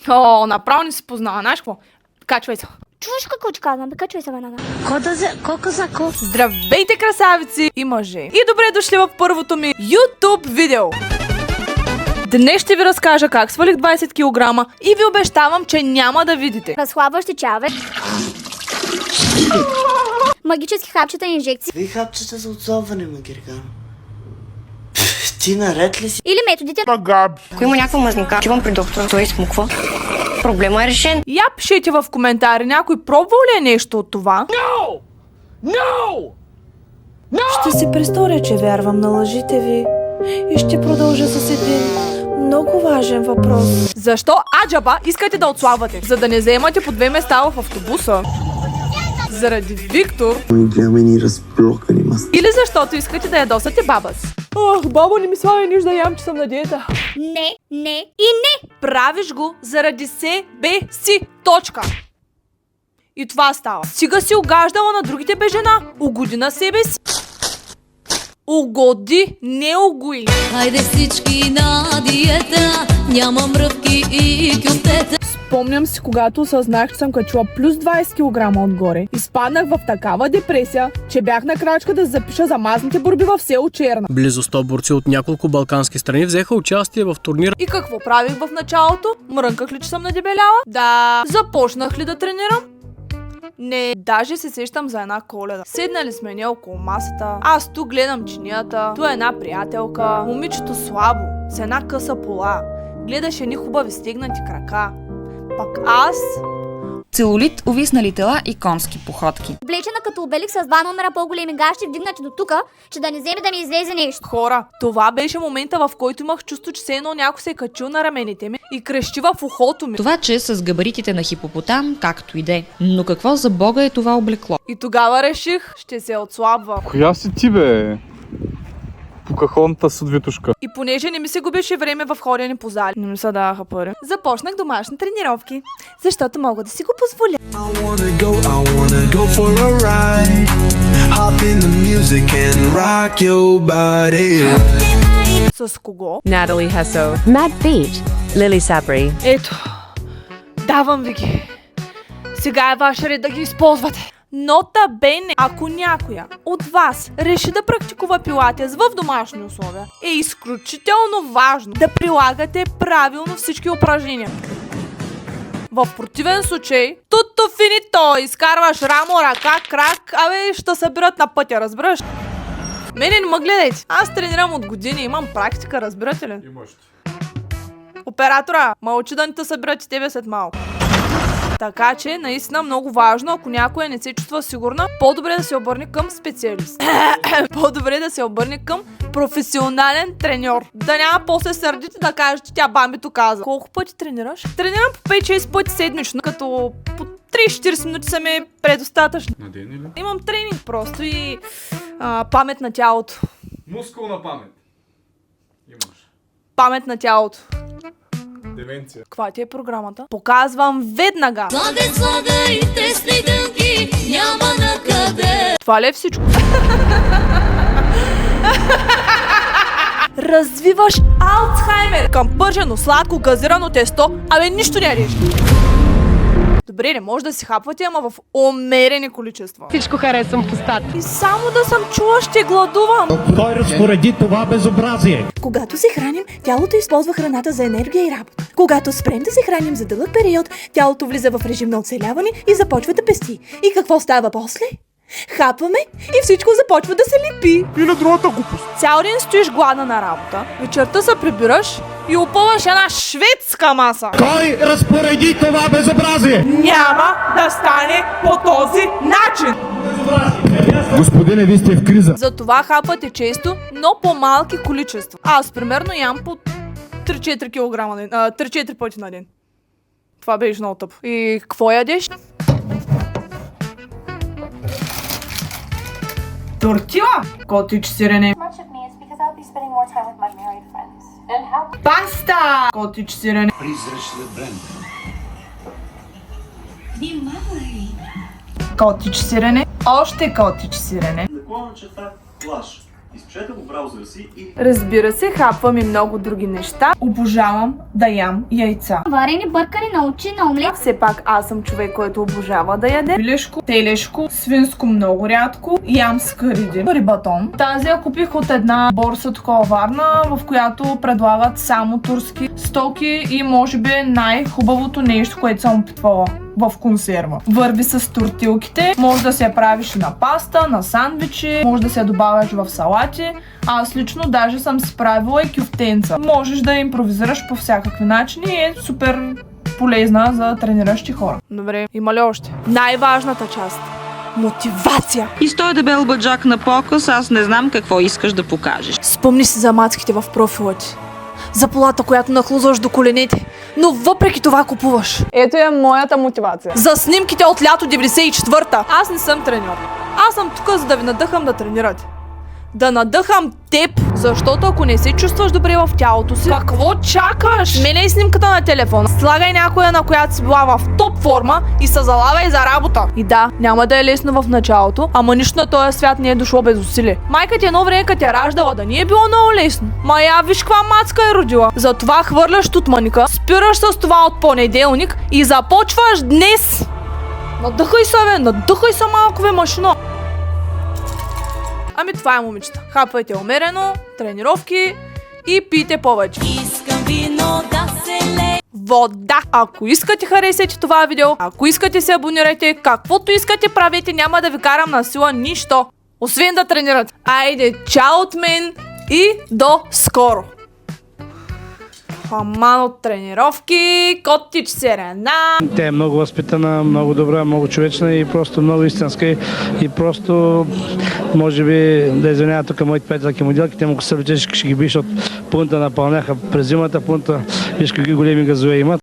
О, направо не си познава. Знаеш какво? Качвай се. Чуваш какво ти казвам? Качвай се, веднага. Здравейте, красавици и мъже! И добре дошли в първото ми YouTube видео! Днес ще ви разкажа как свалих 20 кг и ви обещавам, че няма да видите. Разхлабващи чаве. Магически хапчета и инжекции. Какви хапчета за отзоване, Магирган? Ти наред ли си? Или методите. Ако има някаква мазника, отивам при доктора, той изсмуква. Проблема е решен. Я пишете в коментари, някой пробвал ли е нещо от това? Ще си престоря, че вярвам на лъжите ви и ще продължа с един много важен въпрос. Защо аджаба искате да отслабвате? За да не заемате по 2 места в автобуса? Заради Виктор? Гамени разплокани маски. Или защото искате да ядосате баба си? Ах, баба, не ми слава нищо да ям, че съм на диета. Не, не и не. Правиш го заради себе си. Точка. И това става. Стига си угаждала на другите бе жена. Угоди на себе си. Угоди, не угои. Хайде всички на диета, няма мръвки и кюфтета. Спомням си, когато осъзнах, че съм качила плюс 20 кг отгоре. Изпаднах в такава депресия, че бях на крачка да запиша за мазните борби в село Черна. Близо 100 борци от няколко балкански страни взеха участие в турнира. И какво правих в началото? Мрънках ли, че съм надебеляла? Да. Започнах ли да тренирам? Не, даже се сещам за една Коледа. Седнали сме ние около масата. Аз тук гледам чинията. Ту е една приятелка. Момичето слабо, с една къса пола. Гледаше едни хубави стегнати крака. Пак аз... Целулит, увиснали тела и конски походки. Облечена като обелик с 2 номера по-големи гащи, вдигнати до тука, че да не вземе да ми излезе нещо. Хора, това беше момента, в който имах чувство, че все едно някой се е качил на рамените ми и крещи в ухото ми. Това, че с габаритите на хипопотам, както и де. Но какво за бога е това облекло? И тогава реших, ще се отслабва. Коя си ти, бе? Покахонта с витушка. И понеже не ми се губеше време в ходене по зали, не ми се даваха пари, започнах домашни тренировки, защото мога да си го позволя. I wanna go for a ride. Hop in the music and rock your body. С кого? Natalie Hesso, Matt Beach, Lily Sabri. Ето, давам ви ги. Сега е ваш ред да ги използвате. Нота бене, ако някоя от вас реши да практикува пилатес в домашни условия, е изключително важно да прилагате правилно всички упражнения. В противен случай, туто финито, изкарваш рамо, ръка, крак, ще събират на пътя, разбираш? Мене не ме гледайте. Аз тренирам от години, имам практика, разбирате ли? Имаш. Оператора, мълчи да не те събират и тебе след малко. Така че, наистина много важно, ако някоя не се чувства сигурна, по-добре да се обърне към специалист. По-добре да се обърне към професионален треньор. Да няма после сърдите да кажете, че тя бамбито каза. Колко пъти тренираш? Тренирам по 5-6 пъти седмично, като по 30-40 минути са ми предостатъчно. На ден или? Имам тренинг просто и памет на тялото. Мускулна памет. Имаш. Памет на тялото. Деменция. Каква ти е програмата? Показвам веднага. Слагай, тесни дънки, няма накъде. Това ли е всичко? Развиваш Алцхаймер към пържено, сладко, газирано тесто, нищо не ядеш. Добре, не може да си хапвате, ама в умерени количества. Всичко харесвам в устата. И само да съм чула, ще гладувам. Кой разпореди това безобразие? Когато се храним, тялото използва храната за енергия и работа. Когато спрем да се храним за дълъг период, тялото влиза в режим на оцеляване и започва да пести. И какво става после? Хапваме и всичко започва да се липи. Или другата глупост. Цял ден стоиш гладна на работа, вечерта се прибираш и опъваш една шведска маса. Кой разпореди това безобразие? Няма да стане по този начин. Господине, ви сте в криза. Затова хапате често, но по малки количества. Аз примерно ям по 3-4 кг на ден, 3-4 пъти на ден. Това беше много тъпо. И какво ядеш? Тортила? Котич сирене. Паста! Котич сирене. Котич сирене. Още котич сирене. Изпишете го в браузъра си и... Разбира се, хапвам и много други неща. Обожавам да ям яйца. Варени, бъркани, научи на омлет. Все пак аз съм човек, който обожава да яде. Пилешко, телешко, свинско много рядко, ям скариди, рибатон. Тази я купих от една борса такова Варна, в която предлагат само турски стоки и може би е най-хубавото нещо, което съм опитвала в консерва. Върви с тортилките, може да се я правиш на паста, на сандвичи, може да се я добавяш в салати. Аз лично даже съм си правила и кюфтенца. Можеш да импровизираш по всякакви начини и е супер полезна за трениращи хора. Добре, има ли още? Най-важната част. Мотивация. И с този дебел баджак на показ, аз не знам какво искаш да покажеш. Спомни си за мацките в профила ти. За полата, която нахлузваш до коленете, но въпреки това купуваш. Ето е моята мотивация. За снимките от лято 94-та. Аз не съм треньор. Аз съм тук, за да ви надъхам да тренирате. Да надъхам теб, защото ако не се чувстваш добре в тялото си, какво чакаш? Сменяй снимката на телефона, слагай някоя, на която си била в топ форма и се залавяй за работа. И да, няма да е лесно в началото, ама нищо на този свят не е дошло без усилие. Майка ти едно време, като тя раждала, да ни е било много лесно. Ма я виж каква мацка е родила. Затова хвърляш тутманика, спираш с това от понеделник и започваш днес. Надъхай се, бе, надъхай се малко, бе, машино. Ами това е, момичета. Хапвайте умерено, тренировки и пийте повече. Искам вино да се лее. Вода! Ако искате, харесайте това видео, ако искате, се абонирайте, каквото искате правете, няма да ви карам на сила нищо, освен да тренирате. Айде, чао от мен и до скоро! Хаман от тренировки, Котич Серена. Тя е много възпитана, много добра, много човечна и просто много истинска. И просто, може би, да извинява тук моите приятелки моделки, те му се летеше, ще ги би, защото пунта напълняха през зимата, пунта, виж какви големи газове имат.